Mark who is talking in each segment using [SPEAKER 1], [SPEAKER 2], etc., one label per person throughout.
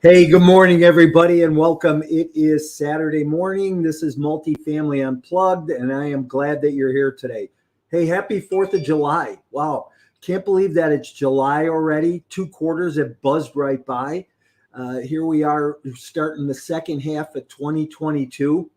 [SPEAKER 1] Hey, good morning, everybody, and welcome. It is Saturday morning. This is Multifamily Unplugged, and I am glad that you're here today. Hey, happy 4th of July. Wow. Can't believe that it's July already. 2 quarters have buzzed right by. Here we are starting the second half of 2022.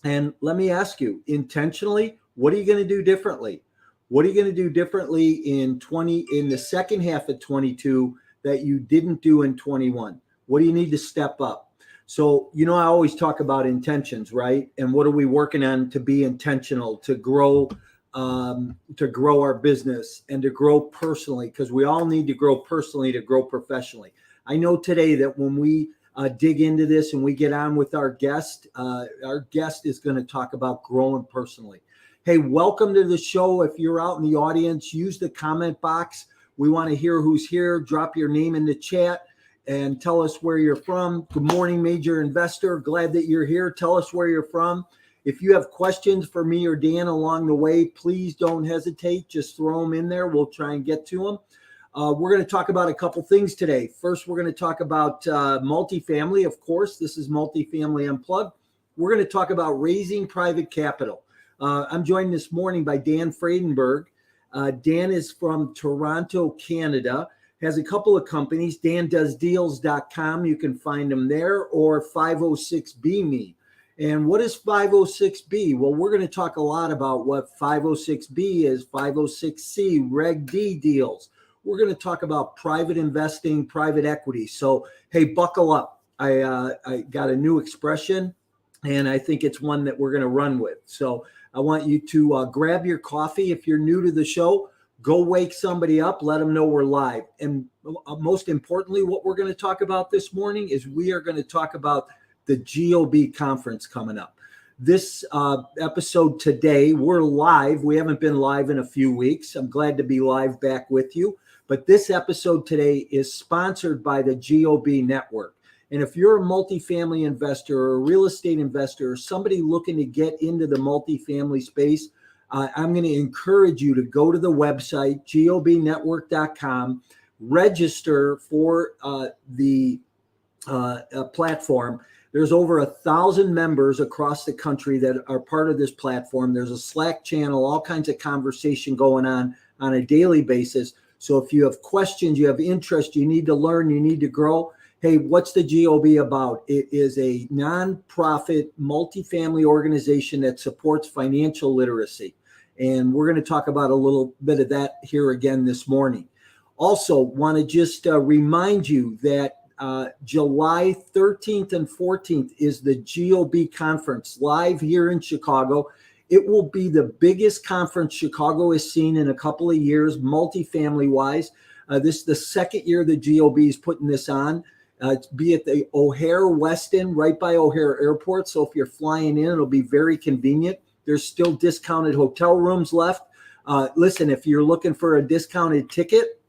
[SPEAKER 1] And let me ask you, intentionally, what are you going to do differently? What are you going to do differently in the second half of 22 that you didn't do in 21? What do you need to step up? So, I always talk about intentions, right? And what are we working on to be intentional, to grow our business and to grow personally, because we all need to grow personally to grow professionally. I know today that when we dig into this and we get on with our guest is going to talk about growing personally. Hey, welcome to the show. If you're out in the audience, use the comment box. We want to hear who's here. Drop your name in the chat and tell us where you're from. Good morning, major investor. Glad that you're here. Tell us where you're from. If you have questions for me or Dan along the way, please don't hesitate. Just throw them in there. We'll try and get to them. We're going to talk about a couple things today. First, we're going to talk about multifamily. Of course, this is Multifamily Unplugged. We're going to talk about raising private capital. I'm joined this morning by Dan Fradenburgh. Dan is from Toronto, Canada. Has a couple of companies. dandoesdeals.com. You can find them there, or 506B Me. And what is 506B? Well, we're going to talk a lot about what 506B is, 506C, Reg D deals. We're going to talk about private investing, private equity. So, hey, buckle up. I got a new expression, and I think it's one that we're going to run with. So I want you to grab your coffee. If you're new to the show, go wake somebody up. Let them know we're live. And most importantly, what we're going to talk about this morning is we are going to talk about the GOB Conference coming up. This episode today, we're live. We haven't been live in a few weeks. I'm glad to be live back with you. But this episode today is sponsored by the GoB Network. And if you're a multifamily investor or a real estate investor or somebody looking to get into the multifamily space, I'm going to encourage you to go to the website, gobnetwork.com, register for the platform. There's over 1,000 members across the country that are part of this platform. There's a Slack channel, all kinds of conversation going on a daily basis. So if you have questions, you have interest, you need to learn, you need to grow. Hey, what's the GOB about? It is a nonprofit multifamily organization that supports financial literacy. And we're going to talk about a little bit of that here again this morning. Also, want to just remind you that July 13th and 14th is the GOB Conference live here in Chicago. It will be the biggest conference Chicago has seen in a couple of years, multifamily wise. This is the second year the GOB is putting this on. Be at the O'Hare Westin, right by O'Hare Airport. So if you're flying in, it'll be very convenient. There's still discounted hotel rooms left. Listen, if you're looking for a discounted ticket,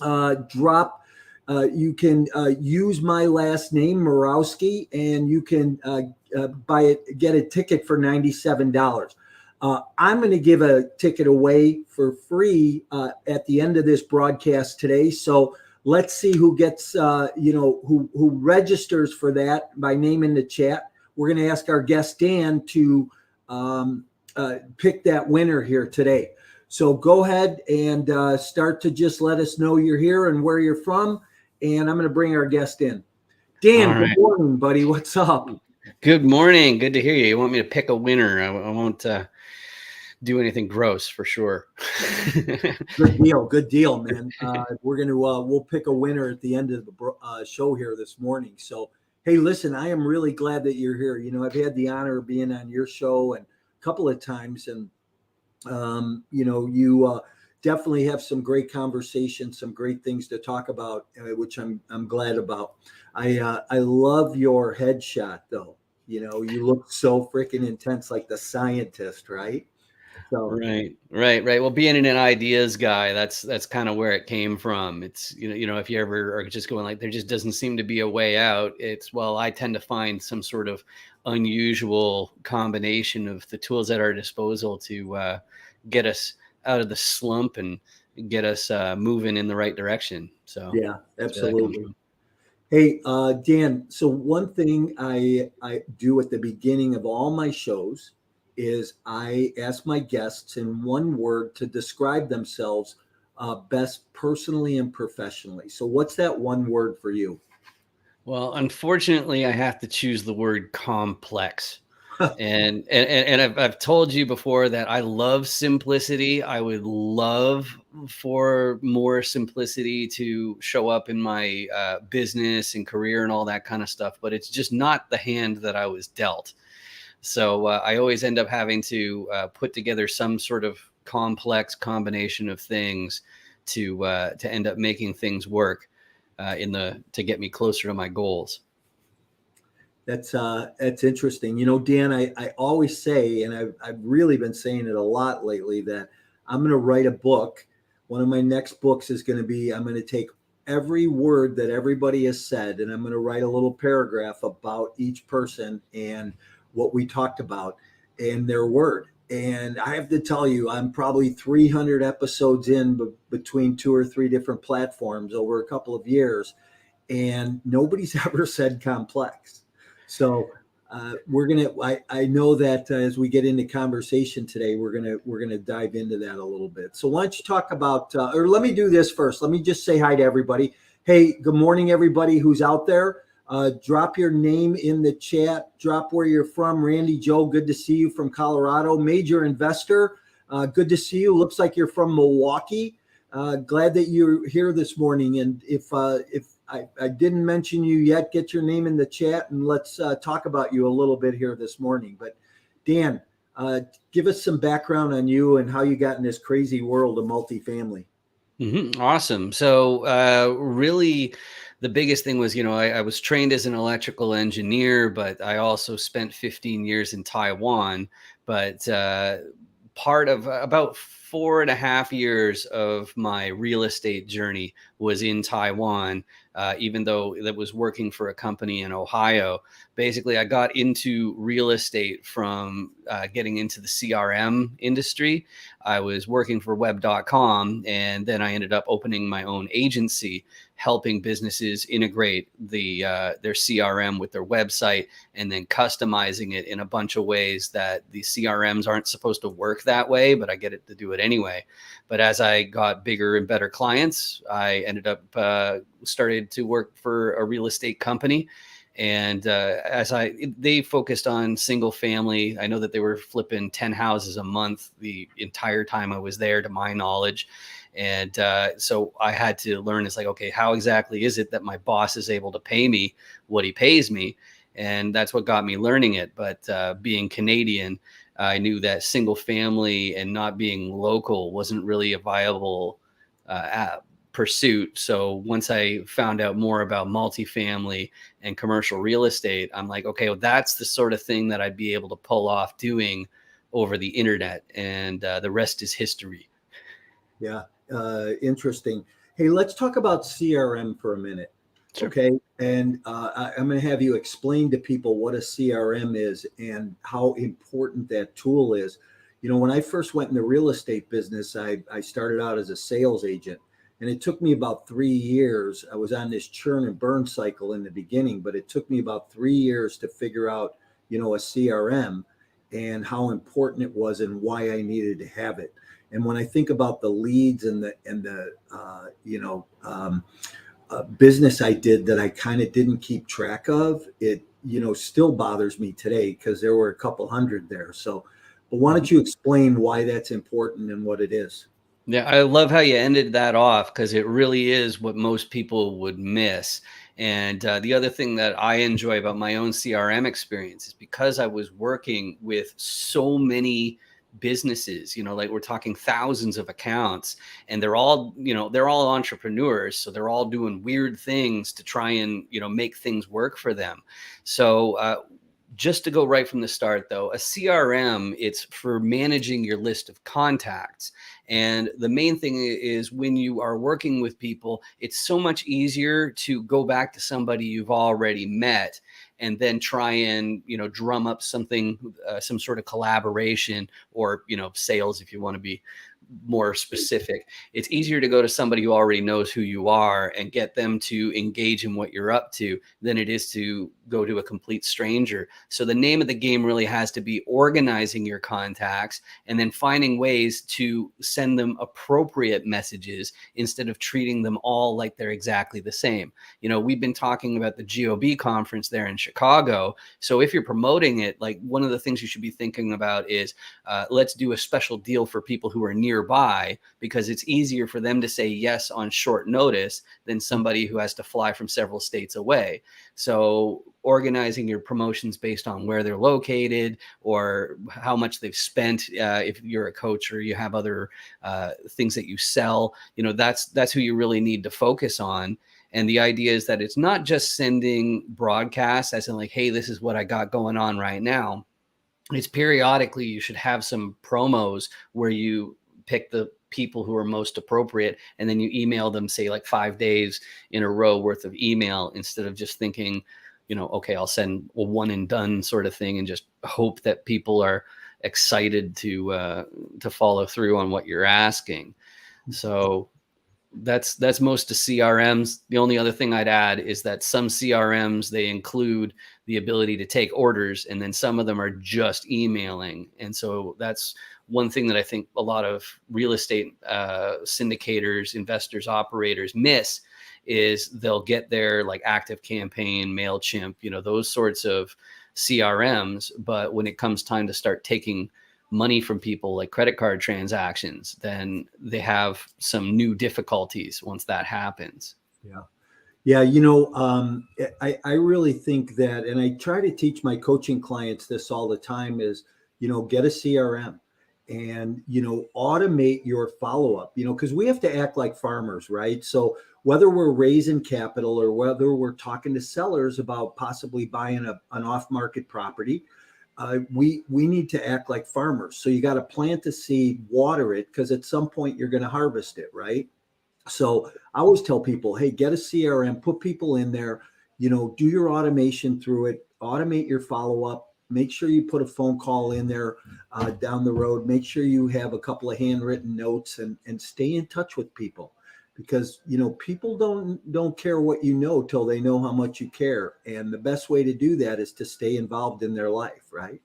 [SPEAKER 1] you can use my last name, Morawski, and you can get a ticket for $97. I'm going to give a ticket away for free at the end of this broadcast today. So let's see who gets, who registers for that by name in the chat. We're going to ask our guest Dan to pick that winner here today. So go ahead and start to just let us know you're here and where you're from. And I'm going to bring our guest in. Dan, Good morning, buddy. What's up?
[SPEAKER 2] Good morning. Good to hear you. You want me to pick a winner? I won't do anything gross for sure.
[SPEAKER 1] Good deal, man. We're going to we'll pick a winner at the end of the show here this morning. So, hey, listen, I am really glad that you're here. I've had the honor of being on your show and a couple of times, and you definitely have some great conversations, some great things to talk about, which I'm glad about. I love your headshot though. You look so freaking intense, like the scientist, right? So
[SPEAKER 2] Right. Well, being an ideas guy, that's kind of where it came from. It's, if you ever are just going like, there just doesn't seem to be a way out. I tend to find some sort of unusual combination of the tools at our disposal to get us out of the slump and get us moving in the right direction. So
[SPEAKER 1] yeah, absolutely. Hey, Dan, so one thing I do at the beginning of all my shows is I ask my guests in one word to describe themselves best personally and professionally. So what's that one word for you?
[SPEAKER 2] Well, unfortunately, I have to choose the word complex. And I've told you before that I love simplicity. I would love for more simplicity to show up in my business and career and all that kind of stuff, but it's just not the hand that I was dealt. So I always end up having to put together some sort of complex combination of things to end up making things work in the to get me closer to my goals.
[SPEAKER 1] That's interesting. You know, Dan, I always say, and I've really been saying it a lot lately, that I'm going to write a book. One of my next books is going to be, I'm going to take every word that everybody has said, and I'm going to write a little paragraph about each person and what we talked about and their word. And I have to tell you, I'm probably 300 episodes in between two or three different platforms over a couple of years, and nobody's ever said complex. So we're gonna. I know that as we get into conversation today, we're gonna dive into that a little bit. So why don't you talk about? Or let me do this first. Let me just say hi to everybody. Hey, good morning, everybody who's out there. Drop your name in the chat. Drop where you're from. Randy Joe, good to see you from Colorado. Major investor, good to see you. Looks like you're from Milwaukee. Glad that you're here this morning. And if I didn't mention you yet, get your name in the chat and let's talk about you a little bit here this morning. But Dan, give us some background on you and how you got in this crazy world of multifamily.
[SPEAKER 2] Awesome. So, really, the biggest thing was, I was trained as an electrical engineer, but I also spent 15 years in Taiwan. But part of about 4.5 years of my real estate journey was in Taiwan, even though that was working for a company in Ohio. Basically, I got into real estate from getting into the CRM industry. I was working for web.com, and then I ended up opening my own agency, helping businesses integrate their CRM with their website and then customizing it in a bunch of ways that the CRMs aren't supposed to work that way, but I get it to do it anyway. But as I got bigger and better clients, I ended up started to work for a real estate company. And they focused on single family. I know that they were flipping 10 houses a month the entire time I was there, to my knowledge. And so I had to learn, it's like, okay, how exactly is it that my boss is able to pay me what he pays me? And that's what got me learning it. But being Canadian, I knew that single family and not being local wasn't really a viable pursuit. So once I found out more about multifamily and commercial real estate, I'm like, okay, well, that's the sort of thing that I'd be able to pull off doing over the internet. And the rest is history.
[SPEAKER 1] Yeah, interesting. Hey, let's talk about CRM for a minute.
[SPEAKER 2] Sure.
[SPEAKER 1] Okay. And I'm going to have you explain to people what a CRM is and how important that tool is. You know, when I first went in the real estate business, I started out as a sales agent, and it took me about 3 years. I was on this churn and burn cycle in the beginning, but it took me about 3 years to figure out, a CRM and how important it was and why I needed to have it. And when I think about the leads and the business I did that I kind of didn't keep track of, it still bothers me today because there were a couple hundred there. So, but why don't you explain why that's important and what it is?
[SPEAKER 2] Yeah, I love how you ended that off, because it really is what most people would miss. And the other thing that I enjoy about my own CRM experience is because I was working with so many businesses, like we're talking thousands of accounts, and they're all entrepreneurs. So they're all doing weird things to try and, make things work for them. So, just to go right from the start, though, a CRM, it's for managing your list of contacts. And the main thing is, when you are working with people, it's so much easier to go back to somebody you've already met and then try and, drum up something, some sort of collaboration, or, sales, if you want to be more specific. It's easier to go to somebody who already knows who you are and get them to engage in what you're up to than it is to go to a complete stranger. So the name of the game really has to be organizing your contacts and then finding ways to send them appropriate messages instead of treating them all like they're exactly the same. You know, we've been talking about the GOB conference there in Chicago. So if you're promoting it, like one of the things you should be thinking about is let's do a special deal for people who are nearby, because it's easier for them to say yes on short notice than somebody who has to fly from several states away. So organizing your promotions based on where they're located or how much they've spent, if you're a coach or you have other things that you sell, you know, that's who you really need to focus on. And the idea is that it's not just sending broadcasts as in like, hey, this is what I got going on right now. It's periodically you should have some promos where you pick the people who are most appropriate and then you email them, say like 5 days in a row worth of email, instead of just thinking, you know, okay, I'll send a one and done sort of thing and just hope that people are excited to follow through on what you're asking. So that's most of CRMs. The only other thing I'd add is that some CRMs, they include the ability to take orders, and then some of them are just emailing. And so that's one thing that I think a lot of real estate syndicators, investors, operators miss, is they'll get their like Active Campaign, MailChimp, you know, those sorts of CRMs. But when it comes time to start taking money from people like credit card transactions, then they have some new difficulties once that happens.
[SPEAKER 1] Yeah. Yeah. You know, I really think that, and I try to teach my coaching clients this all the time, is, you know, get a CRM and, you know, automate your follow-up, you know, because we have to act like farmers, right? So whether we're raising capital or whether we're talking to sellers about possibly buying an off-market property, we need to act like farmers. So you got to plant the seed, water it, because at some point you're going to harvest it, right? So I always tell people, hey, get a CRM, put people in there, you know, do your automation through it, automate your follow-up, make sure you put a phone call in there down the road, make sure you have a couple of handwritten notes, and stay in touch with people, because, you know, people don't care what you know till they know how much you care. And the best way to do that is to stay involved in their life, right?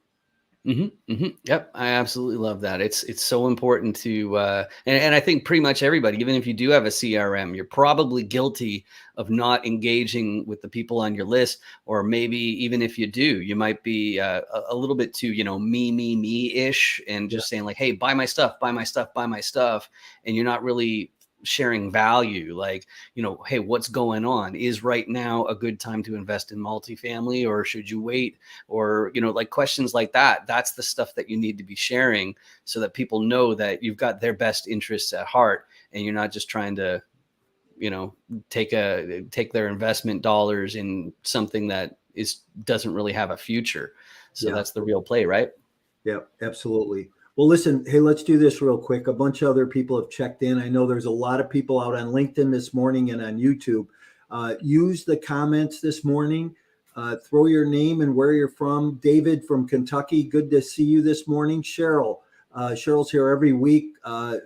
[SPEAKER 2] Mm-hmm, mm-hmm. Yep, I absolutely love that. It's so important to, and I think pretty much everybody, even if you do have a CRM, you're probably guilty of not engaging with the people on your list, or maybe even if you do, you might be a little bit too, you know, me-ish, and just saying like, hey, buy my stuff, buy my stuff, buy my stuff, and you're not really sharing value. Like, you know, hey, what's going on? Is right now a good time to invest in multifamily, or should you wait? Or, you know, like questions like that. That's the stuff that you need to be sharing, so that people know that you've got their best interests at heart, and you're not just trying to, you know, take their investment dollars in something that doesn't really have a future. So that's the real play, right?
[SPEAKER 1] Yeah, absolutely. Well, listen, hey, let's do this real quick. A bunch of other people have checked in. I know there's a lot of people out on LinkedIn this morning and on YouTube. Use the comments this morning. Throw your name and where you're from. David from Kentucky, good to see you this morning. Cheryl's here every week.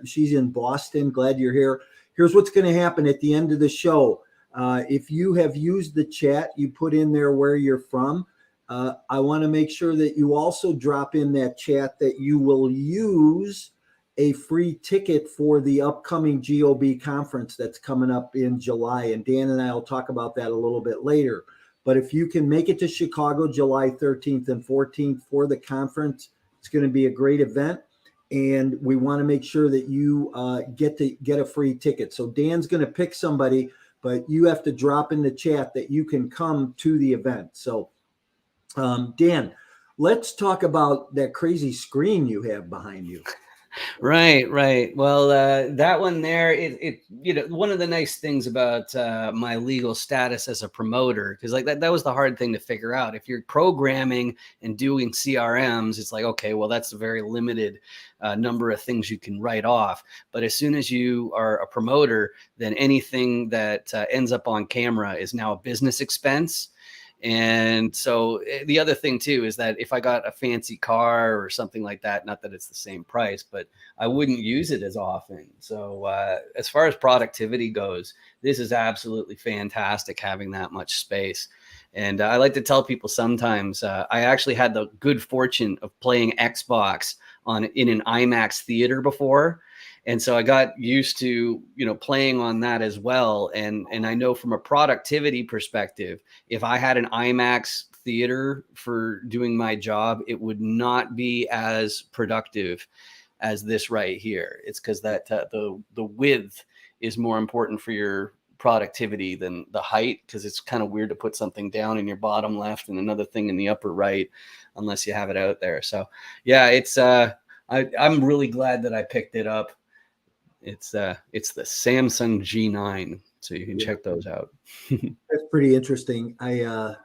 [SPEAKER 1] She's in Boston. Glad you're here. Here's what's going to happen at the end of the show. If you have used the chat, you put in there where you're from. I want to make sure that you also drop in that chat that you will use a free ticket for the upcoming GOB conference that's coming up in July. And Dan and I will talk about that a little bit later. But if you can make it to Chicago, July 13th and 14th for the conference, it's going to be a great event. And we want to make sure that you get a free ticket. So Dan's going to pick somebody, but you have to drop in the chat that you can come to the event. So Dan, let's talk about that crazy screen you have behind you.
[SPEAKER 2] Right. Well, that one there, it you know, one of the nice things about my legal status as a promoter, because like that was the hard thing to figure out. If you're programming and doing CRMs, it's like, okay, well, that's a very limited number of things you can write off. But as soon as you are a promoter, then anything that ends up on camera is now a business expense. And so the other thing too is that if I got a fancy car or something like that, not that it's the same price, but I wouldn't use it as often. So as far as productivity goes, this is absolutely fantastic having that much space. And I like to tell people sometimes I actually had the good fortune of playing Xbox in an IMAX theater before. And so I got used to, playing on that as well. And I know from a productivity perspective, if I had an IMAX theater for doing my job, it would not be as productive as this right here. It's because that the width is more important for your productivity than the height, because it's kind of weird to put something down in your bottom left and another thing in the upper right unless you have it out there. So yeah, it's I'm really glad that I picked it up. It's the Samsung G9, so you can check those out.
[SPEAKER 1] That's pretty interesting. I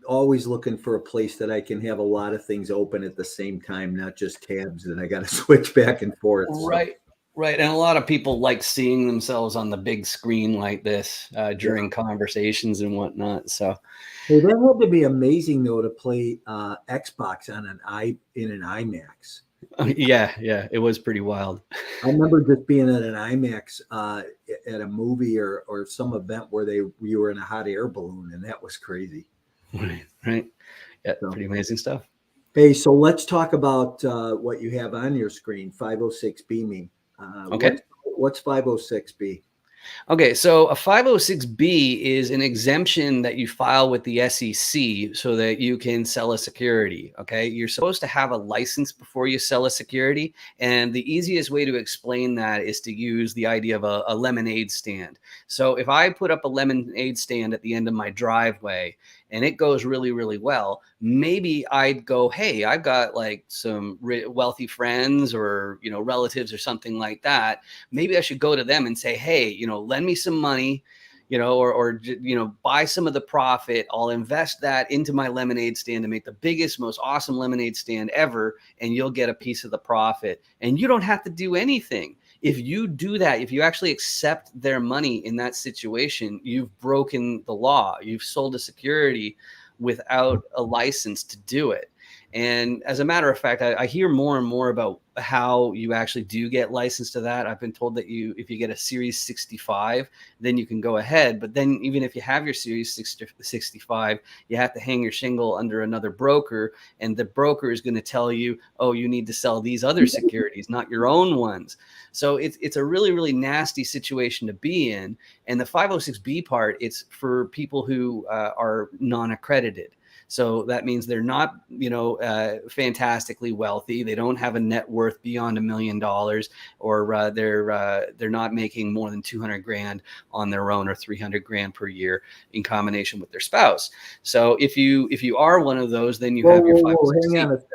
[SPEAKER 1] always looking for a place that I can have a lot of things open at the same time, not just tabs that I got to switch back and forth.
[SPEAKER 2] Right. Right. And a lot of people like seeing themselves on the big screen like this during conversations and whatnot. So
[SPEAKER 1] hey, that had to be amazing though to play Xbox on in an IMAX.
[SPEAKER 2] Yeah, it was pretty wild.
[SPEAKER 1] I remember just being at an IMAX at a movie or some event where you were in a hot air balloon, and that was crazy.
[SPEAKER 2] Right. Yeah, so, pretty amazing stuff.
[SPEAKER 1] Hey, so let's talk about what you have on your screen, 506B me.
[SPEAKER 2] Okay.
[SPEAKER 1] What's 506B?
[SPEAKER 2] Okay, so a 506B is an exemption that you file with the SEC so that you can sell a security. Okay, you're supposed to have a license before you sell a security. And the easiest way to explain that is to use the idea of a lemonade stand. So if I put up a lemonade stand at the end of my driveway and it goes really, really well, maybe I'd go, hey, I've got like some wealthy friends or, relatives or something like that. Maybe I should go to them and say, hey, lend me some money, or buy some of the profit. I'll invest that into my lemonade stand to make the biggest, most awesome lemonade stand ever. And you'll get a piece of the profit. And you don't have to do anything. If you do that, if you actually accept their money in that situation, you've broken the law. You've sold a security without a license to do it. And as a matter of fact, I hear more and more about how you actually do get licensed to that. I've been told that if you get a Series 65, then you can go ahead. But then even if you have your Series 65, you have to hang your shingle under another broker. And the broker is going to tell you, oh, you need to sell these other securities, not your own ones. So it's a really, really nasty situation to be in. And the 506B part, it's for people who are non-accredited. So that means they're not, fantastically wealthy. They don't have a net worth beyond $1 million, or they're not making more than 200 grand on their own, or 300 grand per year in combination with their spouse. So if you are one of those, then you have your 506.
[SPEAKER 1] Hang on a sec.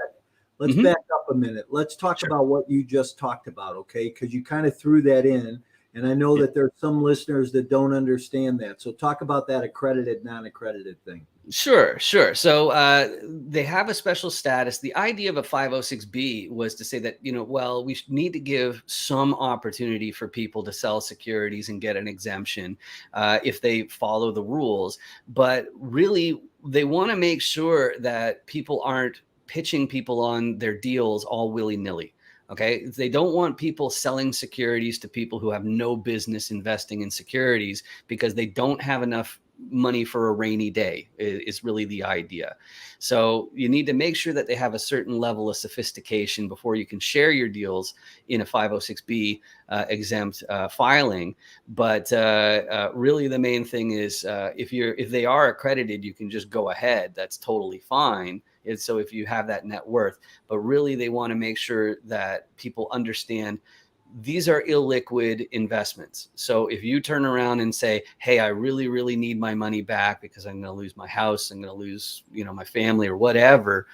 [SPEAKER 1] Let's back up a minute. Let's talk about what you just talked about, okay? Because you kind of threw that in. And I know that there's some listeners that don't understand that. So talk about that accredited, non-accredited thing.
[SPEAKER 2] Sure. So they have a special status. The idea of a 506B was to say that, we need to give some opportunity for people to sell securities and get an exemption if they follow the rules. But really, they want to make sure that people aren't pitching people on their deals all willy-nilly. Okay. They don't want people selling securities to people who have no business investing in securities because they don't have enough money for a rainy day is really the idea. So you need to make sure that they have a certain level of sophistication before you can share your deals in a 506B exempt filing. But really the main thing is if they are accredited, you can just go ahead. That's totally fine. So if you have that net worth, but really they want to make sure that people understand these are illiquid investments. So if you turn around and say, hey, I really, really need my money back because I'm going to lose my house, I'm going to lose, my family or whatever,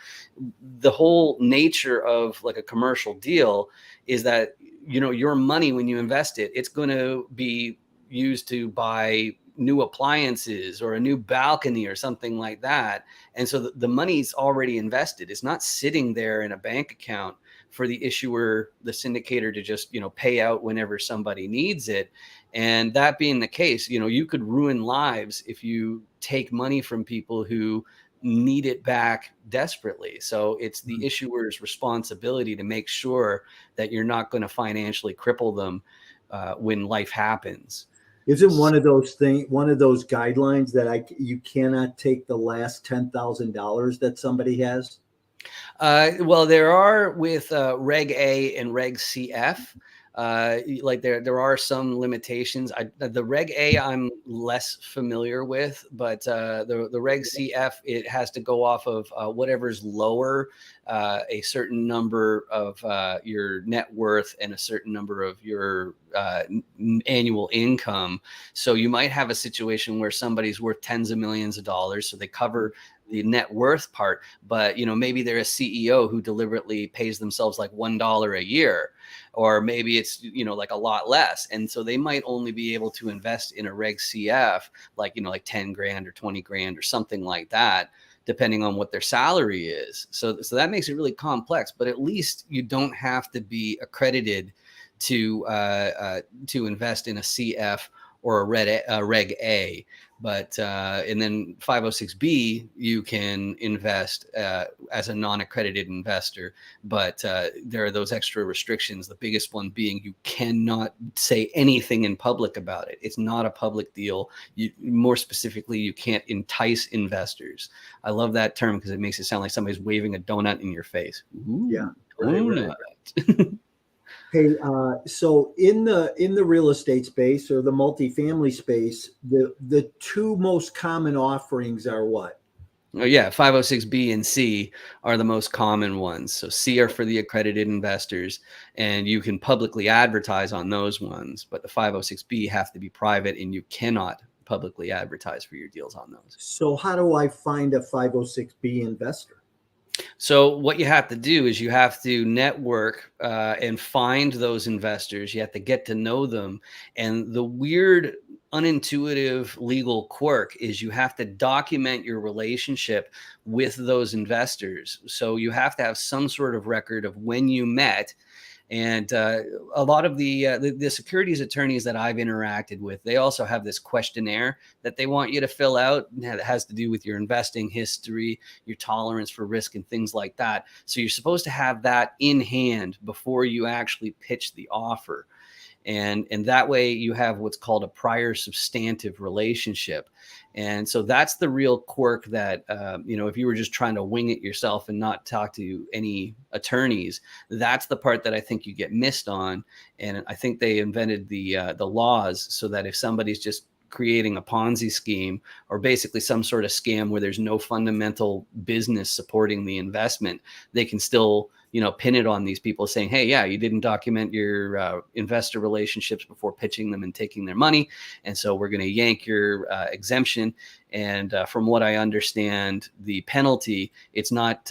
[SPEAKER 2] the whole nature of like a commercial deal is that, your money, when you invest it, it's going to be used to buy new appliances or a new balcony or something like that. And so the money's already invested. It's not sitting there in a bank account for the issuer, the syndicator to just, pay out whenever somebody needs it. And that being the case, you could ruin lives if you take money from people who need it back desperately. So it's the issuer's responsibility to make sure that you're not going to financially cripple them when life happens.
[SPEAKER 1] Isn't one of those guidelines that you cannot take the last $10,000 that somebody has?
[SPEAKER 2] Well, there are with Reg A and Reg CF. Like there are some limitations. The Reg A I'm less familiar with, but the Reg CF, it has to go off of whatever's lower a certain number of your net worth and a certain number of your annual income. So you might have a situation where somebody's worth tens of millions of dollars, so they cover the net worth part, but maybe they're a CEO who deliberately pays themselves like $1 a year, or maybe it's like a lot less, and so they might only be able to invest in a Reg CF like like 10 grand or 20 grand or something like that, depending on what their salary is. So that makes it really complex, but at least you don't have to be accredited to invest in a CF or a Reg A. But and then 506B, you can invest as a non-accredited investor, but there are those extra restrictions. The biggest one being you cannot say anything in public about it. It's not a public deal. More specifically, you can't entice investors. I love that term because it makes it sound like somebody's waving a donut in your face. Ooh,
[SPEAKER 1] yeah,
[SPEAKER 2] donut.
[SPEAKER 1] Right. Hey, so in the real estate space or the multifamily space, the two most common offerings are what?
[SPEAKER 2] Oh, yeah, 506B and C are the most common ones. So C are for the accredited investors, and you can publicly advertise on those ones. But the 506B have to be private, and you cannot publicly advertise for your deals on those.
[SPEAKER 1] So how do I find a 506B investor?
[SPEAKER 2] So what you have to do is you have to network and find those investors. You have to get to know them. And the weird, unintuitive legal quirk is you have to document your relationship with those investors. So you have to have some sort of record of when you met. And a lot of the securities attorneys that I've interacted with, they also have this questionnaire that they want you to fill out. That has to do with your investing history, your tolerance for risk, and things like that. So you're supposed to have that in hand before you actually pitch the offer. And that way you have what's called a prior substantive relationship. And so that's the real quirk that, if you were just trying to wing it yourself and not talk to any attorneys, that's the part that I think you get missed on. And I think they invented the laws so that if somebody's just creating a Ponzi scheme or basically some sort of scam where there's no fundamental business supporting the investment, they can still pin it on these people saying, hey, yeah, you didn't document your investor relationships before pitching them and taking their money. And so we're going to yank your exemption. And from what I understand, the penalty, it's not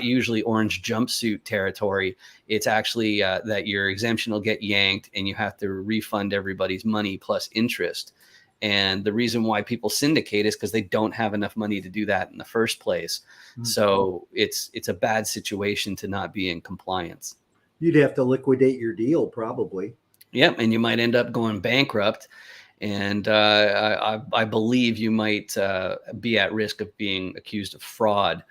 [SPEAKER 2] usually orange jumpsuit territory. It's actually that your exemption will get yanked and you have to refund everybody's money plus interest. And the reason why people syndicate is because they don't have enough money to do that in the first place. Mm-hmm. So it's a bad situation to not be in compliance.
[SPEAKER 1] You'd have to liquidate your deal probably.
[SPEAKER 2] Yep. And you might end up going bankrupt. And I believe you might be at risk of being accused of fraud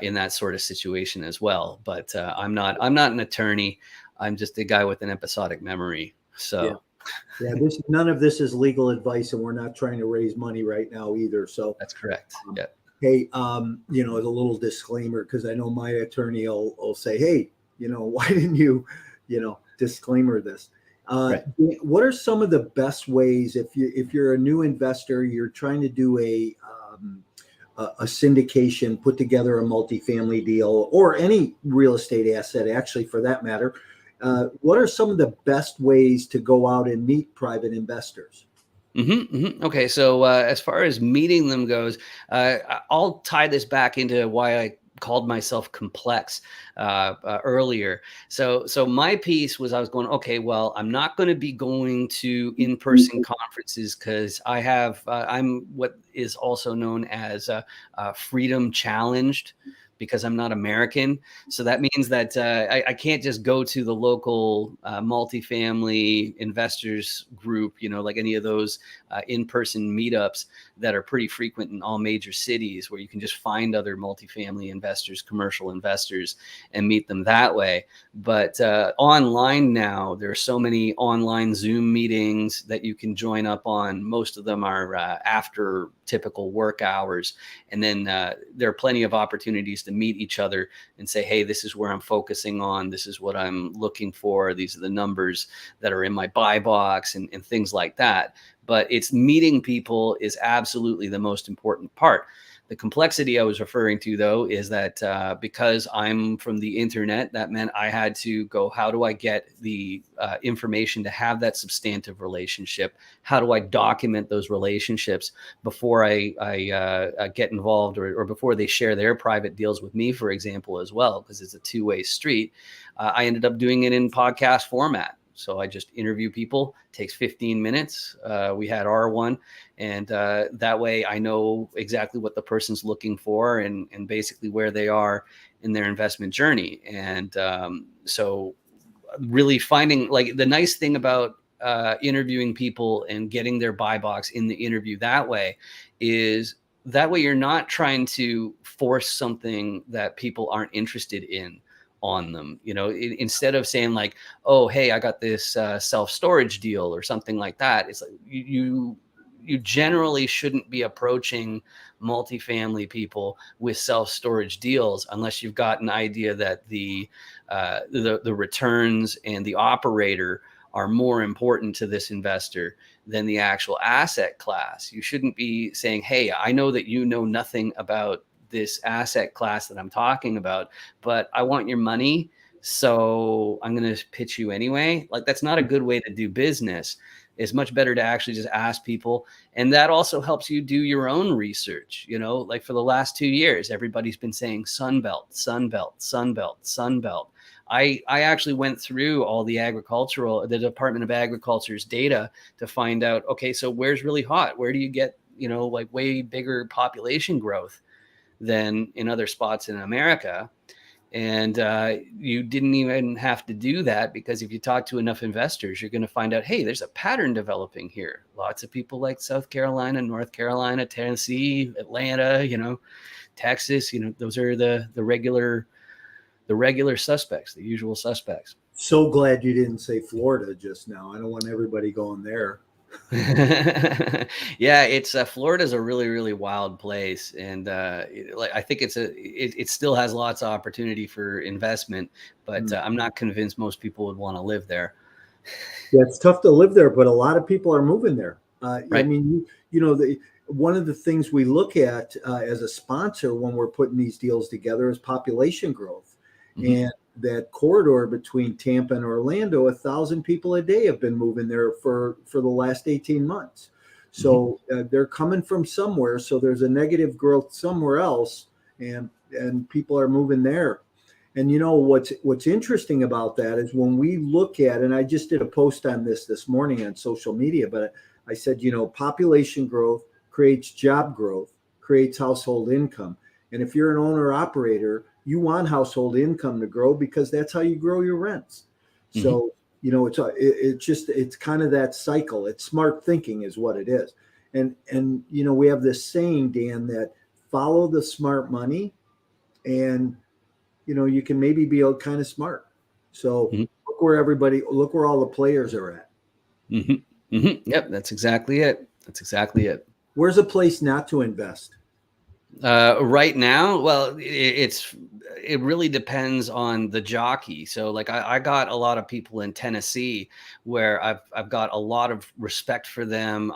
[SPEAKER 2] in that sort of situation as well. But I'm not an attorney. I'm just a guy with an episodic memory. So.
[SPEAKER 1] Yeah. Yeah, none of this is legal advice, and we're not trying to raise money right now either. So
[SPEAKER 2] that's correct. Yeah.
[SPEAKER 1] Hey, as a little disclaimer, because I know my attorney will say, hey, why didn't you, disclaimer this?
[SPEAKER 2] Right.
[SPEAKER 1] What are some of the best ways if you're a new investor, you're trying to do a syndication, put together a multifamily deal, or any real estate asset, actually, for that matter? What are some of the best ways to go out and meet private investors?
[SPEAKER 2] Mm-hmm, mm-hmm. Okay, so as far as meeting them goes, I'll tie this back into why I called myself complex earlier. So my piece was I was going, okay, well, I'm not going to be going to in-person conferences because I have I'm what is also known as freedom challenged. because I'm not American. So that means that I can't just go to the local multifamily investors group, like any of those in-person meetups that are pretty frequent in all major cities, where you can just find other multifamily investors, commercial investors, and meet them that way. But online now, there are so many online Zoom meetings that you can join up on. Most of them are after typical work hours. And then there are plenty of opportunities to meet each other and say, hey, this is where I'm focusing on. This is what I'm looking for. These are the numbers that are in my buy box and things like that. But it's meeting people is absolutely the most important part. The complexity I was referring to, though, is that because I'm from the internet, that meant I had to go, how do I get the information to have that substantive relationship? How do I document those relationships before I get involved, or before they share their private deals with me, for example, as well, because it's a two-way street. I ended up doing it in podcast format. So I just interview people, takes 15 minutes. We had R1, and that way I know exactly what the person's looking for and basically where they are in their investment journey. And so really finding, like, the nice thing about interviewing people and getting their buy box in the interview that way is that way you're not trying to force something that people aren't interested in on them. Instead of saying like, oh, hey, I got this self-storage deal or something like that. It's like you generally shouldn't be approaching multifamily people with self-storage deals unless you've got an idea that the returns and the operator are more important to this investor than the actual asset class. You shouldn't be saying, hey, I know that you know nothing about this asset class that I'm talking about, but I want your money, so I'm going to pitch you anyway. Like, that's not a good way to do business. It's much better to actually just ask people. And that also helps you do your own research. Like for the last 2 years, everybody's been saying Sunbelt, Sunbelt, Sunbelt, Sunbelt. I actually went through all the Department of Agriculture's data to find out, okay, so where's really hot? Where do you get, like way bigger population growth than in other spots in America? And you didn't even have to do that, because if you talk to enough investors, you're going to find out, hey, there's a pattern developing here. Lots of people like South Carolina, North Carolina, Tennessee, Atlanta, Texas, those are the regular suspects, the usual suspects.
[SPEAKER 1] So glad you didn't say Florida just now. I don't want everybody going there.
[SPEAKER 2] Yeah, it's Florida's a really, really wild place, and I think it still has lots of opportunity for investment, but I'm not convinced most people would want to live there.
[SPEAKER 1] Yeah, it's tough to live there, but a lot of people are moving there.
[SPEAKER 2] Right.
[SPEAKER 1] I mean, one of the things we look at as a sponsor when we're putting these deals together is population growth. Mm-hmm. And that corridor between Tampa and Orlando, 1,000 people a day have been moving there for the last 18 months. So they're coming from somewhere. So there's a negative growth somewhere else, and people are moving there. And what's interesting about that is when we look at, and I just did a post on this morning on social media, but I said, population growth creates job growth, creates household income. And if you're an owner operator, you want household income to grow, because that's how you grow your rents. Mm-hmm. So, it's kind of that cycle. It's smart thinking is what it is. And we have this saying, Dan, that follow the smart money, and you can maybe be kind of smart. So look where all the players are at.
[SPEAKER 2] Mm-hmm. Mm-hmm. Yep. That's exactly it.
[SPEAKER 1] Where's a place not to invest?
[SPEAKER 2] Right now, well, it really depends on the jockey. So like I got a lot of people in Tennessee where I've got a lot of respect for them.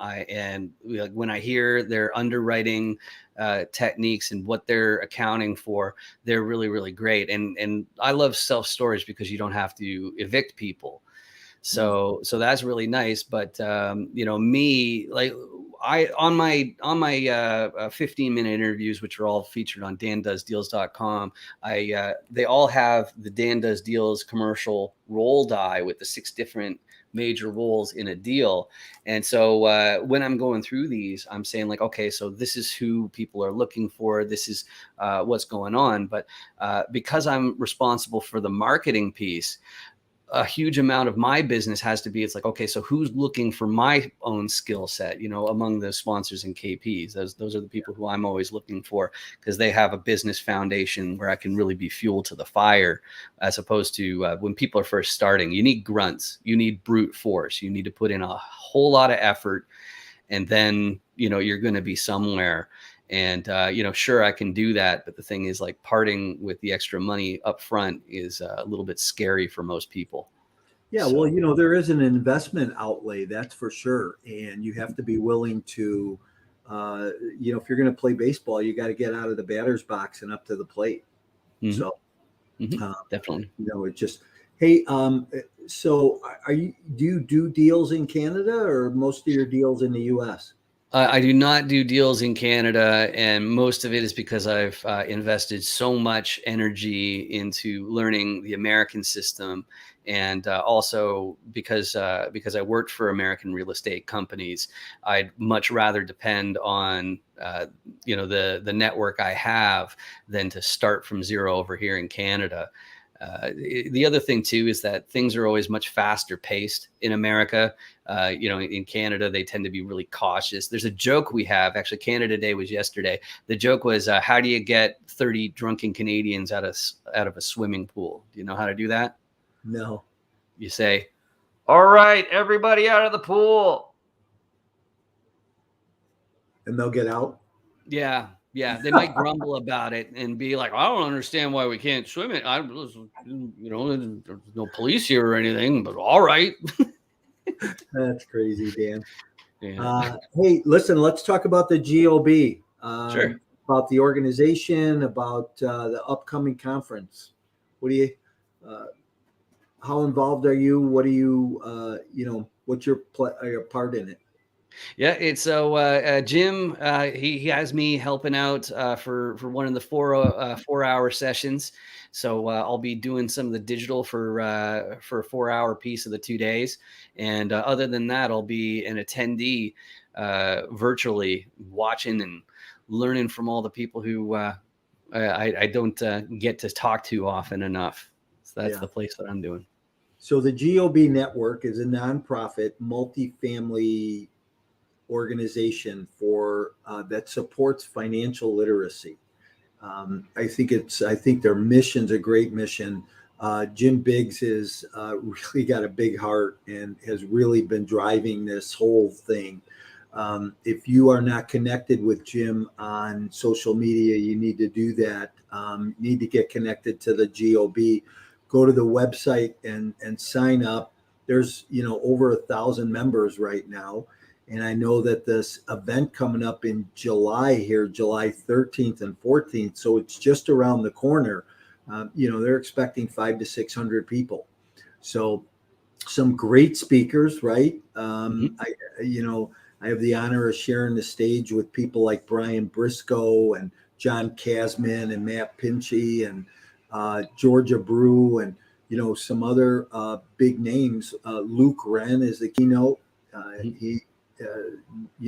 [SPEAKER 2] When I hear their underwriting techniques and what they're accounting for, they're really, really great. And I love self-storage because you don't have to evict people. So that's really nice. But me, like, on my 15-minute interviews, which are all featured on dandoesdeals.com, they all have the Dan Does Deals commercial roll die with the 6 different major roles in a deal. And so when I'm going through these, I'm saying like, okay, so this is who people are looking for. This is what's going on. But because I'm responsible for the marketing piece, a huge amount of my business has to be, it's like, okay, so who's looking for my own skill set, among the sponsors and KPs? Those are the people who I'm always looking for, because they have a business foundation where I can really be fuel to the fire, as opposed to when people are first starting. You need grunts, you need brute force, you need to put in a whole lot of effort, and then, you're going to be somewhere. And, sure, I can do that. But the thing is, like, parting with the extra money up front is a little bit scary for most people.
[SPEAKER 1] Yeah,
[SPEAKER 2] So,
[SPEAKER 1] well, there is an investment outlay, that's for sure. And you have to be willing to, if you're going to play baseball, you got to get out of the batter's box and up to the plate.
[SPEAKER 2] mm-hmm,
[SPEAKER 1] So,
[SPEAKER 2] definitely.
[SPEAKER 1] It just, hey, so do you do deals in Canada, or most of your deals in the US?
[SPEAKER 2] I do not do deals in Canada, and most of it is because I've invested so much energy into learning the American system, and also because I worked for American real estate companies. I'd much rather depend on the network I have than to start from zero over here in Canada. The other thing too is that things are always much faster paced in America. In Canada, they tend to be really cautious. There's a joke we have, actually, Canada Day was yesterday. The joke was, how do you get 30 drunken Canadians out of a swimming pool? Do you know how to do that?
[SPEAKER 1] No.
[SPEAKER 2] You say, all right, everybody out of the pool.
[SPEAKER 1] And they'll get out?
[SPEAKER 2] Yeah. Yeah, they might grumble about it and be like, I don't understand why we can't swim it. There's no police here or anything, but all right.
[SPEAKER 1] That's crazy, Dan.
[SPEAKER 2] Yeah.
[SPEAKER 1] Hey, listen, let's talk about the GOB,
[SPEAKER 2] Sure.
[SPEAKER 1] about the organization, about the upcoming conference. What do you, how involved are you? What do you, what's your part in it?
[SPEAKER 2] Yeah, it's so Jim. He has me helping out for one of the 4-hour sessions. So I'll be doing some of the digital for a 4-hour piece of the 2 days, and other than that, I'll be an attendee virtually, watching and learning from all the people who I don't get to talk to often enough. So that's the place that I'm doing.
[SPEAKER 1] So the GOB Network is a nonprofit multifamily organization for that supports financial literacy. I think their mission's a great mission. Jim Biggs has really got a big heart and has really been driving this whole thing. If you are not connected with Jim on social media, you need to do that. Need to get connected to the GOB. Go to the website and sign up. There's over 1,000 members right now. And I know that this event coming up in July here, July 13th and 14th, so it's just around the corner. They're expecting 500 to 600 people. So some great speakers, right? I have the honor of sharing the stage with people like Brian Briscoe and John Kasman and Matt Pinchy and Georgia Brew and, some other big names. Luke Wren is the keynote. He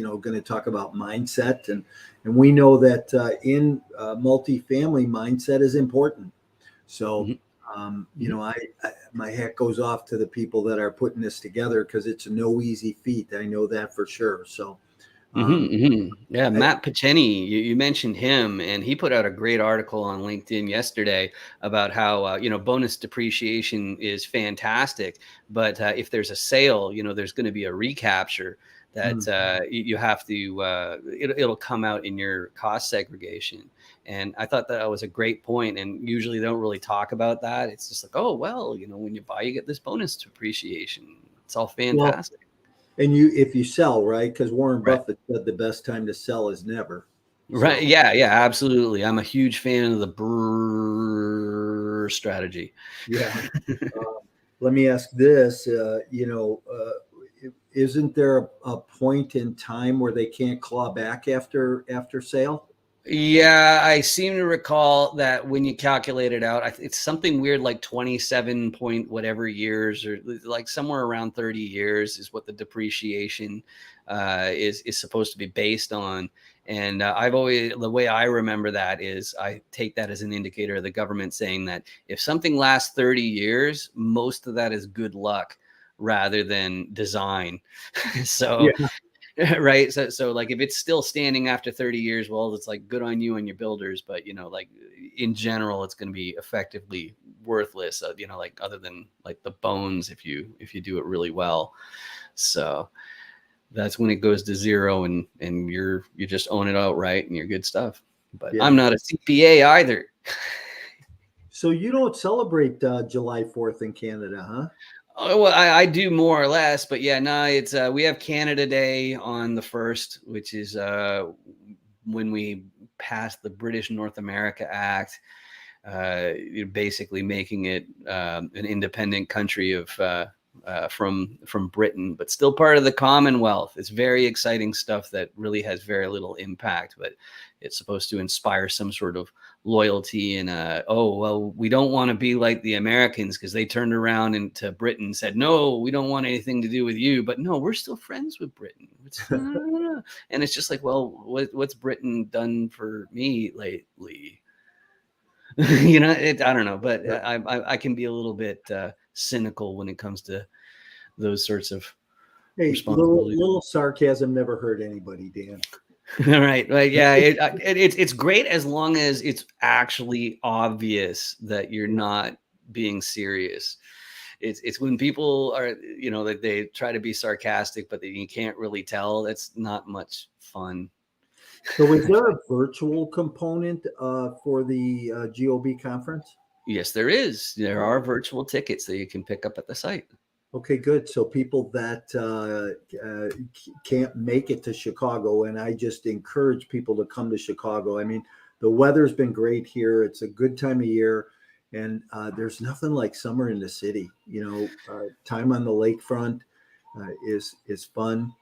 [SPEAKER 1] going to talk about mindset, and we know that in multifamily, mindset is important. So, my hat goes off to the people that are putting this together, because it's no easy feat. I know that for sure. So,
[SPEAKER 2] yeah, Matt Pinchy, you mentioned him, and he put out a great article on LinkedIn yesterday about how bonus depreciation is fantastic, but if there's a sale, there's going to be a recapture that you have to it'll come out in your cost segregation. And I thought that was a great point, and usually they don't really talk about that. It's just like, oh well, when you buy, you get this bonus depreciation. It's all fantastic.
[SPEAKER 1] And if you sell, right? Because Warren Buffett said the best time to sell is never.
[SPEAKER 2] Right. So. Yeah, absolutely. I'm a huge fan of the BRRRR strategy.
[SPEAKER 1] Yeah. Let me ask this, isn't there a point in time where they can't claw back after sale?
[SPEAKER 2] Yeah, I seem to recall that when you calculate it out, it's something weird like 27 point whatever years, or like somewhere around 30 years is what the depreciation is supposed to be based on. And the way I remember that is I take that as an indicator of the government saying that if something lasts 30 years, most of that is good luck rather than design. So right. So like if it's still standing after 30 years, well, it's like good on you and your builders. But, like in general, it's going to be effectively worthless, like other than like the bones if you do it really well. So that's when it goes to zero and you just own it outright and you're good stuff. But I'm not a CPA either.
[SPEAKER 1] So you don't celebrate July 4th in Canada, huh?
[SPEAKER 2] Oh, well, I do more or less, but yeah, no, it's we have Canada Day on the 1st, which is when we passed the British North America Act, basically making it an independent country of from Britain, but still part of the Commonwealth. It's very exciting stuff that really has very little impact, but it's supposed to inspire some sort of loyalty and oh, well, we don't want to be like the Americans because they turned around into Britain and said, no, we don't want anything to do with you. But no, we're still friends with Britain. And it's just like, well, what's Britain done for me lately? I don't know, but I can be a little bit cynical when it comes to those sorts of responsibilities.
[SPEAKER 1] Little sarcasm never hurt anybody, Dan.
[SPEAKER 2] Right. Yeah. It's great as long as it's actually obvious that you're not being serious. It's when people are, like they try to be sarcastic, but you can't really tell. That's not much fun.
[SPEAKER 1] So is there a virtual component for the GOB conference?
[SPEAKER 2] Yes, there is. There are virtual tickets that you can pick up at the site.
[SPEAKER 1] Okay, good. So people that can't make it to Chicago, and I just encourage people to come to Chicago. I mean, the weather's been great here. It's a good time of year, and there's nothing like summer in the city. Time on the lakefront is fun.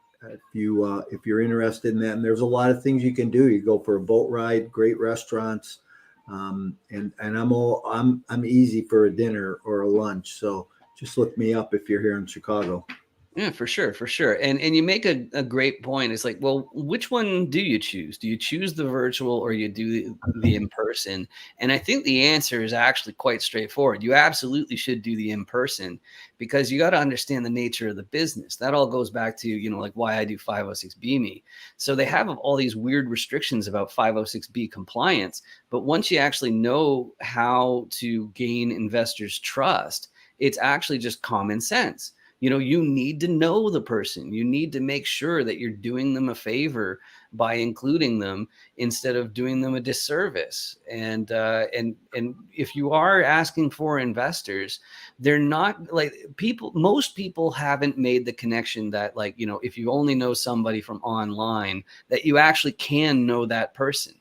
[SPEAKER 1] If you're interested in that, and there's a lot of things you can do. You go for a boat ride, great restaurants, and I'm easy for a dinner or a lunch. So just look me up if you're here in Chicago.
[SPEAKER 2] Yeah, for sure, for sure. And you make a great point. It's like, well, which one do you choose? Do you choose the virtual or you do the in-person? And I think the answer is actually quite straightforward. You absolutely should do the in-person because you got to understand the nature of the business. That all goes back to, like why I do 506B me. So they have all these weird restrictions about 506B compliance. But once you actually know how to gain investors' trust, it's actually just common sense. You need to know the person. You need to make sure that you're doing them a favor by including them instead of doing them a disservice. And if you are asking for investors, they're not like most people haven't made the connection that if you only know somebody from online, that you actually can know that person.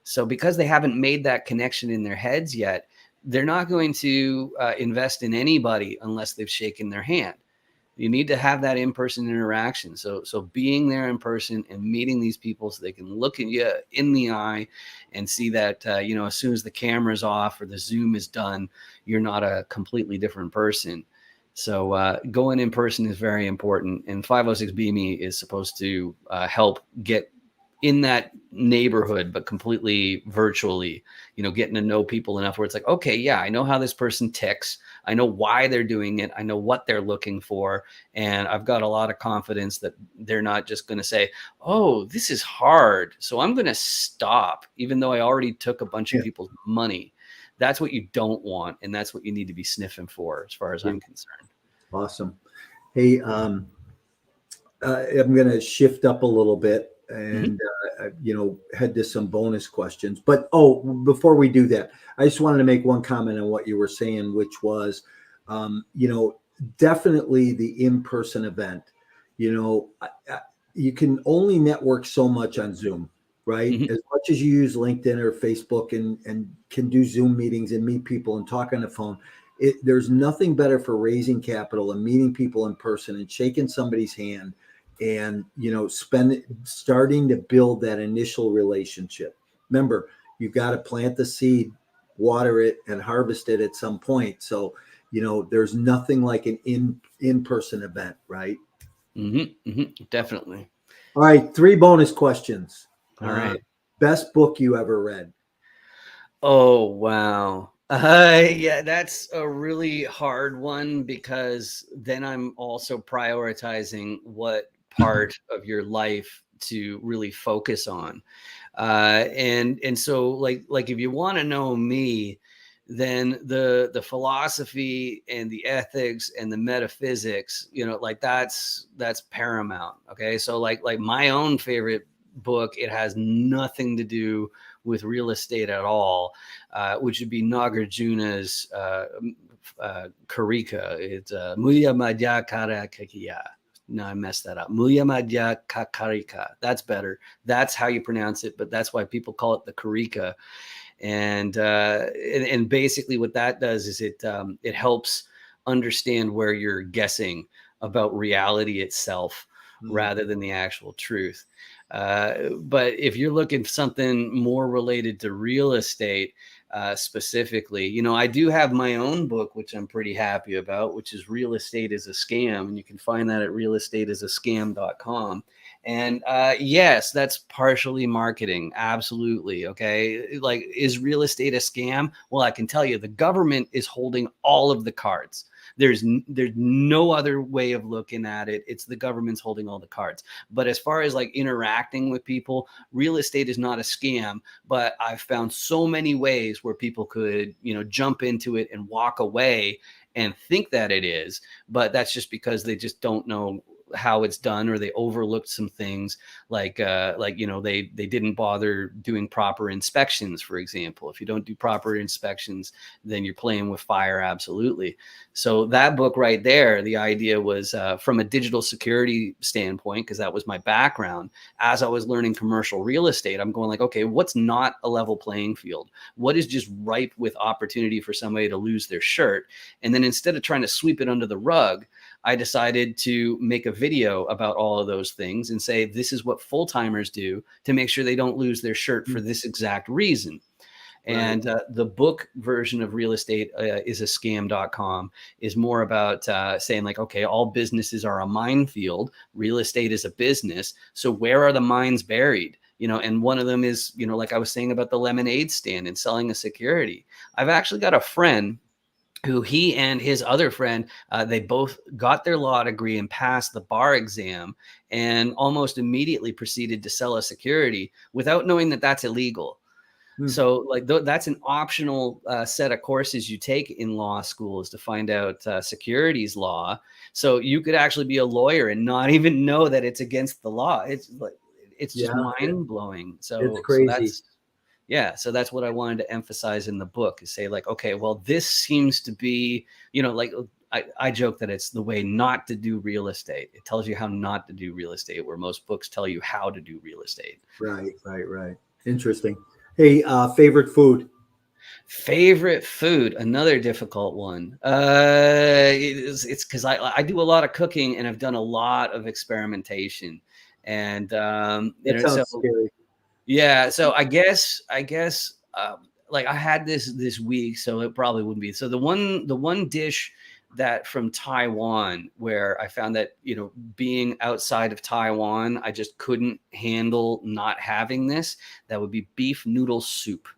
[SPEAKER 2] So because they haven't made that connection in their heads yet, they're not going to invest in anybody unless they've shaken their hand. You need to have that in-person interaction. So being there in person and meeting these people so they can look at you in the eye and see that, as soon as the camera's off or the Zoom is done, you're not a completely different person. So going in person is very important. And 506B me is supposed to help get in that neighborhood, but completely virtually, getting to know people enough where it's like, okay, yeah, I know how this person ticks. I know why they're doing it. I know what they're looking for. And I've got a lot of confidence that they're not just going to say, oh, this is hard, so I'm going to stop, even though I already took a bunch of people's money. That's what you don't want. And that's what you need to be sniffing for as far as I'm concerned.
[SPEAKER 1] Awesome. Hey, I'm going to shift up a little bit and head to some bonus questions. But before we do that, I just wanted to make one comment on what you were saying, which was, definitely the in-person event. You can only network so much on Zoom, right? As much as you use LinkedIn or Facebook and can do Zoom meetings and meet people and talk on the phone, there's nothing better for raising capital and meeting people in person and shaking somebody's hand and, starting to build that initial relationship. Remember, you've got to plant the seed, water it, and harvest it at some point. So, there's nothing like an in-person event, right?
[SPEAKER 2] Definitely.
[SPEAKER 1] All right, 3 bonus questions.
[SPEAKER 2] All right.
[SPEAKER 1] Best book you ever read?
[SPEAKER 2] Oh, wow. Yeah, that's a really hard one because then I'm also prioritizing what part of your life to really focus on. And so like if you want to know me, then the philosophy and the ethics and the metaphysics, like that's paramount. Okay. So like my own favorite book, it has nothing to do with real estate at all, which would be Nagarjuna's Karika. It's Muya Madhya Karakakiya. No, I messed that up. Muya Madhya Kakarika. That's better. That's how you pronounce it, but that's why people call it the Karika. And basically what that does is it helps understand where you're guessing about reality itself rather than the actual truth. But if you're looking for something more related to real estate, specifically, I do have my own book, which I'm pretty happy about, which is Real Estate is a Scam. And you can find that at realestateisascam.com. And yes, that's partially marketing. Absolutely. Okay. Like, is real estate a scam? Well, I can tell you the government is holding all of the cards. There's no other way of looking at it. It's the government's holding all the cards. But as far as like interacting with people, real estate is not a scam. But I've found so many ways where people could, jump into it and walk away and think that it is. But that's just because they just don't know how it's done, or they overlooked some things like they didn't bother doing proper inspections. For example, if you don't do proper inspections, then you're playing with fire. Absolutely. So that book right there, the idea was from a digital security standpoint, because that was my background. As I was learning commercial real estate, I'm going like, okay, what's not a level playing field? What is just ripe with opportunity for somebody to lose their shirt? And then instead of trying to sweep it under the rug, I decided to make a video about all of those things and say, this is what full-timers do to make sure they don't lose their shirt for this exact reason. Right. And the book version of Real Estate is a Scam.com is more about saying like, okay, all businesses are a minefield. Real estate is a business. So where are the mines buried? And one of them is, like I was saying about the lemonade stand and selling a security. I've actually got a friend who he and his other friend, they both got their law degree and passed the bar exam and almost immediately proceeded to sell a security without knowing that that's illegal. So like that's an optional set of courses you take in law school, is to find out securities law. So you could actually be a lawyer and not even know that it's against the law. It's like, it's just mind blowing. So
[SPEAKER 1] it's crazy.
[SPEAKER 2] So that's what I wanted to emphasize in the book, is say like, okay, well, this seems to be, like I joke that it's the way not to do real estate. It tells you how not to do real estate, where most books tell you how to do real estate.
[SPEAKER 1] Right. Interesting. Hey, favorite food?
[SPEAKER 2] Favorite food, another difficult one. It's because I do a lot of cooking and I've done a lot of experimentation. And
[SPEAKER 1] that sounds scary.
[SPEAKER 2] Yeah, so I guess like I had this week, so it probably wouldn't be. So the one dish that from Taiwan, where I found that, being outside of Taiwan, I just couldn't handle not having this. That would be beef noodle soup.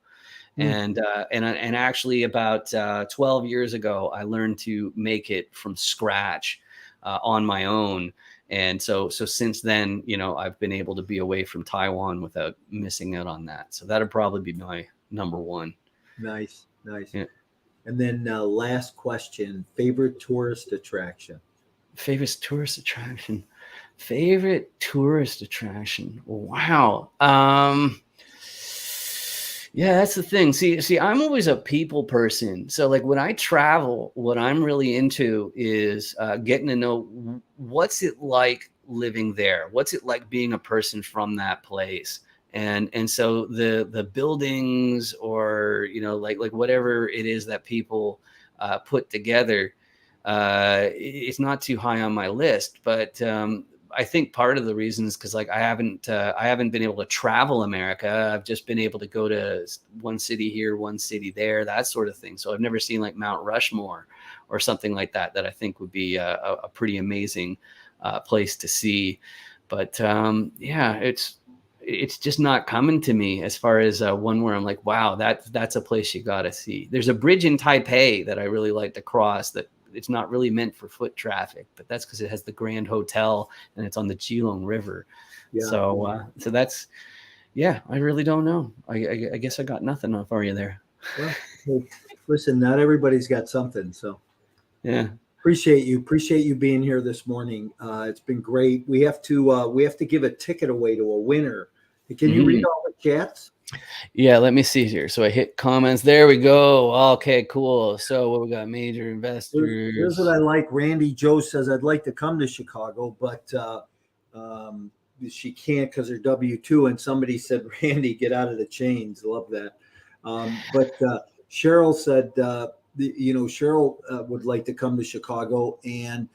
[SPEAKER 2] And actually about 12 years ago, I learned to make it from scratch on my own. And so since then, I've been able to be away from Taiwan without missing out on that. So that'd probably be my number one.
[SPEAKER 1] Nice.
[SPEAKER 2] Yeah.
[SPEAKER 1] And then last question, favorite tourist attraction?
[SPEAKER 2] Favorite tourist attraction? Wow. Yeah, that's the thing. See, I'm always a people person. So like when I travel, what I'm really into is getting to know what's it like living there. What's it like being a person from that place? And so the buildings, or like whatever it is that people put together. It's not too high on my list, but I think part of the reason is because like I haven't been able to travel America. I've just been able to go to one city here, one city there, that sort of thing. So I've never seen like Mount Rushmore or something like that I think would be a pretty amazing place to see. But yeah, it's just not coming to me as far as one where I'm like, wow, that's a place you got to see. There's a bridge in Taipei that I really like to cross that it's not really meant for foot traffic, but that's because it has the Grand Hotel and it's on the Geelong River. Yeah. So that's, yeah, I really don't know. I guess I got nothing for you there.
[SPEAKER 1] Well, hey, listen, not everybody's got something. So
[SPEAKER 2] yeah.
[SPEAKER 1] Appreciate you being here this morning. It's been great. We have to give a ticket away to a winner. Can you read all the chats?
[SPEAKER 2] Yeah, let me see here. So I hit comments. There we go. Okay, cool. So what we got? Major investors.
[SPEAKER 1] Here's what I like. Randy Joe says, I'd like to come to Chicago, but she can't because her W-2. And somebody said, Randy, get out of the chains. Love that. But Cheryl said, Cheryl would like to come to Chicago. And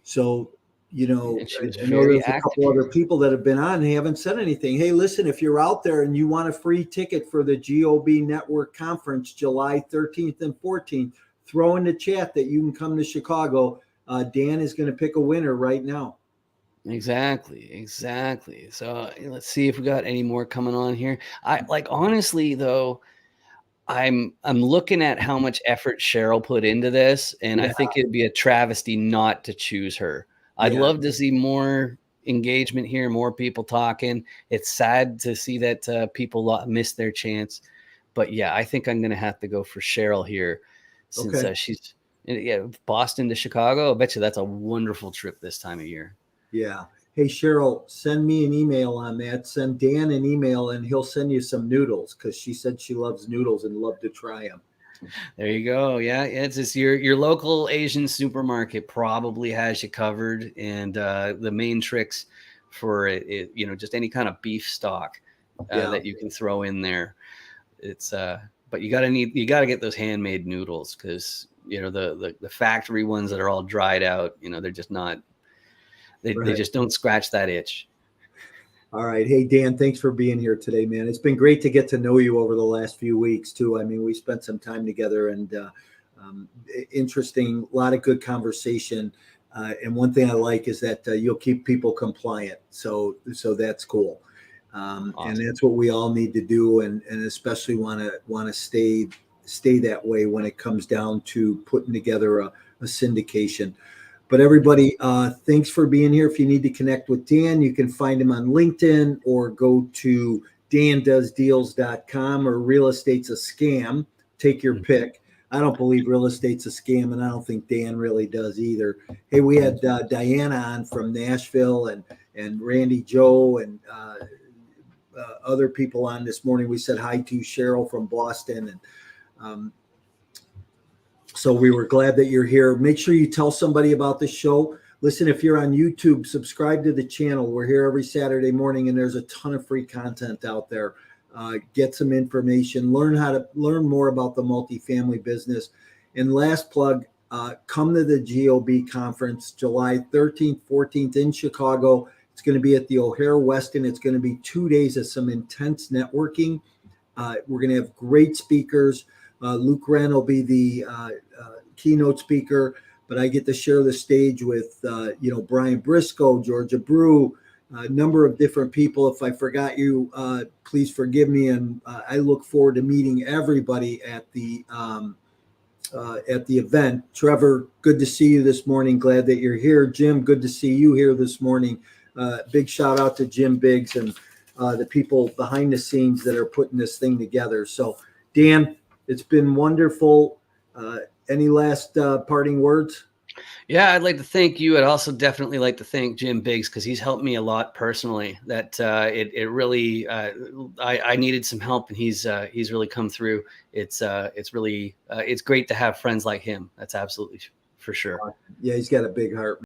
[SPEAKER 1] so, I know there's a couple other people that have been on and haven't said anything. Hey, listen, if you're out there and you want a free ticket for the GOB Network Conference, July 13th and 14th, throw in the chat that you can come to Chicago. Dan is going to pick a winner right now.
[SPEAKER 2] Exactly. So let's see if we got any more coming on here. Honestly though, I'm looking at how much effort Cheryl put into this, and I think it'd be a travesty not to choose her. I'd love to see more engagement here, more people talking. It's sad to see that people miss their chance, but yeah, I think I'm going to have to go for Cheryl here since she's Boston to Chicago. I bet you that's a wonderful trip this time of year.
[SPEAKER 1] Yeah. Hey, Cheryl, send me an email on that. Send Dan an email and he'll send you some noodles because she said she loves noodles and love to try them.
[SPEAKER 2] There you go. Yeah, it's just your local Asian supermarket probably has you covered, and the main tricks for it, just any kind of beef stock that you can throw in there. It's but you got to get those handmade noodles because the factory ones that are all dried out, they're just not. They just don't scratch that itch.
[SPEAKER 1] All right. Hey, Dan, thanks for being here today, man. It's been great to get to know you over the last few weeks, too. I mean, we spent some time together and interesting, a lot of good conversation. And one thing I like is that you'll keep people compliant. So that's cool. Awesome. And that's what we all need to do. And especially want to stay that way when it comes down to putting together a syndication. But everybody, thanks for being here. If you need to connect with Dan, you can find him on LinkedIn or go to dandoesdeals.com or Real Estate's a Scam. Take your pick. I don't believe real estate's a scam, and I don't think Dan really does either. Hey, we had Diana on from Nashville and Randy Joe and other people on this morning. We said hi to Cheryl from Boston. And so we were glad that you're here. Make sure you tell somebody about the show. Listen, if you're on YouTube, subscribe to the channel. We're here every Saturday morning, and there's a ton of free content out there. Get some information, learn more about the multifamily business. And last plug, come to the GOB Conference, July 13th, 14th in Chicago. It's going to be at the O'Hare Westin. It's going to be 2 days of some intense networking. We're going to have great speakers. Luke Wren will be the keynote speaker, but I get to share the stage with, Brian Briscoe, Georgia Brew, a number of different people. If I forgot you, please forgive me. And I look forward to meeting everybody at the event. Trevor, good to see you this morning. Glad that you're here. Jim, good to see you here this morning. Big shout out to Jim Biggs and the people behind the scenes that are putting this thing together. So, Dan, it's been wonderful. Any last parting words?
[SPEAKER 2] Yeah, I'd like to thank you. I'd also definitely like to thank Jim Biggs because he's helped me a lot personally. That it really I needed some help, and he's really come through. It's really it's great to have friends like him. That's absolutely for sure.
[SPEAKER 1] Yeah, he's got a big heart.